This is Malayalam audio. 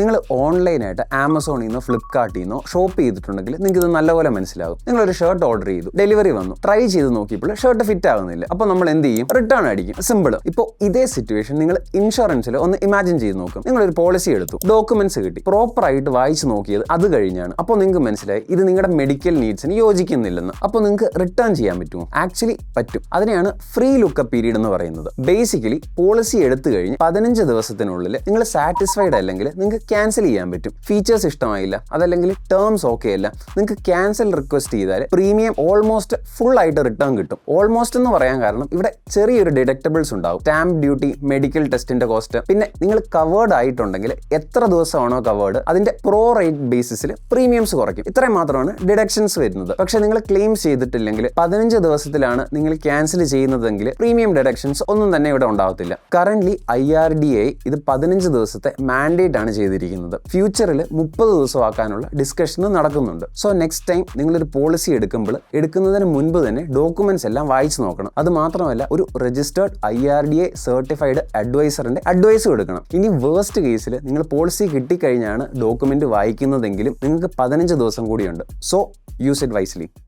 നിങ്ങൾ ഓൺലൈനായിട്ട് ആമസോണിൽ നിന്നോ ഫ്ലിപ്കാർട്ടിൽ നിന്നോ ഷോപ്പ് ചെയ്തിട്ടുണ്ടെങ്കിൽ നിങ്ങൾക്ക് ഇത് നല്ലപോലെ മനസ്സിലാകും. നിങ്ങളൊരു ഷർട്ട് ഓർഡർ ചെയ്തു, ഡെലിവറി വന്നു, ട്രൈ ചെയ്ത് നോക്കിയപ്പോൾ ഷർട്ട് ഫിറ്റ് ആകുന്നില്ല. അപ്പോൾ നമ്മൾ എന്ത് ചെയ്യും? റിട്ടേൺ അടിക്കും. സിമ്പിൾ. ഇപ്പോൾ ഇതേ സിറ്റുവേഷൻ നിങ്ങൾ ഇൻഷുറൻസിൽ ഒന്ന് ഇമാജിൻ ചെയ്ത് നോക്കും. നിങ്ങളൊരു പോളിസി എടുത്തു, ഡോക്യുമെന്റ്സ് കിട്ടി, പ്രോപ്പറായിട്ട് വായിച്ച് നോക്കിയത് അത് കഴിഞ്ഞാണ്. അപ്പോൾ നിങ്ങൾക്ക് മനസ്സിലായി ഇത് നിങ്ങളുടെ മെഡിക്കൽ നീഡ്സിന് യോജിക്കുന്നില്ലെന്ന്. അപ്പോൾ നിങ്ങൾക്ക് റിട്ടേൺ ചെയ്യാൻ പറ്റുമോ? ആക്ച്വലി പറ്റും. അതിനെയാണ് ഫ്രീ ലുക്കപ്പ് പീരീഡ് എന്ന് പറയുന്നത്. ബേസിക്കലി പോളിസി എടുത്തു കഴിഞ്ഞ് 15 ദിവസത്തിനുള്ളിൽ നിങ്ങൾ സാറ്റിസ്ഫൈഡ് അല്ലെങ്കിൽ നിങ്ങൾക്ക് ക്യാൻസൽ ചെയ്യാൻ പറ്റും. ഫീച്ചേഴ്സ് ഇഷ്ടമായില്ല, അതല്ലെങ്കിൽ ടേംസ് ഓക്കെ അല്ല, നിങ്ങൾക്ക് ക്യാൻസൽ റിക്വസ്റ്റ് ചെയ്താൽ പ്രീമിയം ഓൾമോസ്റ്റ് ഫുൾ ആയിട്ട് റിട്ടേൺ കിട്ടും. ഓൾമോസ്റ്റ് എന്ന് പറയാൻ കാരണം ഇവിടെ ചെറിയൊരു ഡിഡക്റ്റബിൾസ് ഉണ്ടാവും. സ്റ്റാമ്പ് ഡ്യൂട്ടി, മെഡിക്കൽ ടെസ്റ്റിന്റെ കോസ്റ്റ്, പിന്നെ നിങ്ങൾ കവേർഡ് ആയിട്ടുണ്ടെങ്കിൽ എത്ര ദിവസമാണോ കവേർഡ് അതിന്റെ പ്രോ റേറ്റ് ബേസിസിൽ പ്രീമിയംസ് കുറയ്ക്കും. ഇത്രയും മാത്രമാണ് ഡിഡക്ഷൻസ് വരുന്നത്. പക്ഷെ നിങ്ങൾ ക്ലെയിം ചെയ്തിട്ടില്ലെങ്കിൽ 15 ദിവസത്തിലാണ് നിങ്ങൾ ക്യാൻസൽ ചെയ്യുന്നതെങ്കിൽ പ്രീമിയം ഡിഡക്ഷൻസ് ഒന്നും തന്നെ ഇവിടെ ഉണ്ടാവത്തില്ല. കറന്റ് IRDA ഇത് 15 ദിവസത്തെ മാൻഡേറ്റ് ആണ് ചെയ്തിരിക്കുന്നത്. ഫ്യൂച്ചറിൽ 30 ദിവസമാക്കാനുള്ള ഡിസ്കഷൻ നടക്കുന്നുണ്ട്. സോ നെക്സ്റ്റ് ടൈം നിങ്ങളൊരു പോളിസി എടുക്കുന്നതിന് മുൻപ് തന്നെ ഡോക്യുമെന്റ്സ് എല്ലാം വായിച്ചു നോക്കണം. അത് മാത്രമല്ല ഒരു രജിസ്റ്റേർഡ് IRDA സർട്ടിഫൈഡ് അഡ്വൈസറിന്റെ അഡ്വൈസ് എടുക്കണം. ഇനി വേസ്റ്റ് കേസിൽ നിങ്ങൾ പോളിസി കിട്ടിക്കഴിഞ്ഞാണ് ഡോക്യുമെന്റ് വായിക്കുന്നതെങ്കിലും നിങ്ങൾക്ക് 15 ദിവസം കൂടിയുണ്ട്. So use it wisely.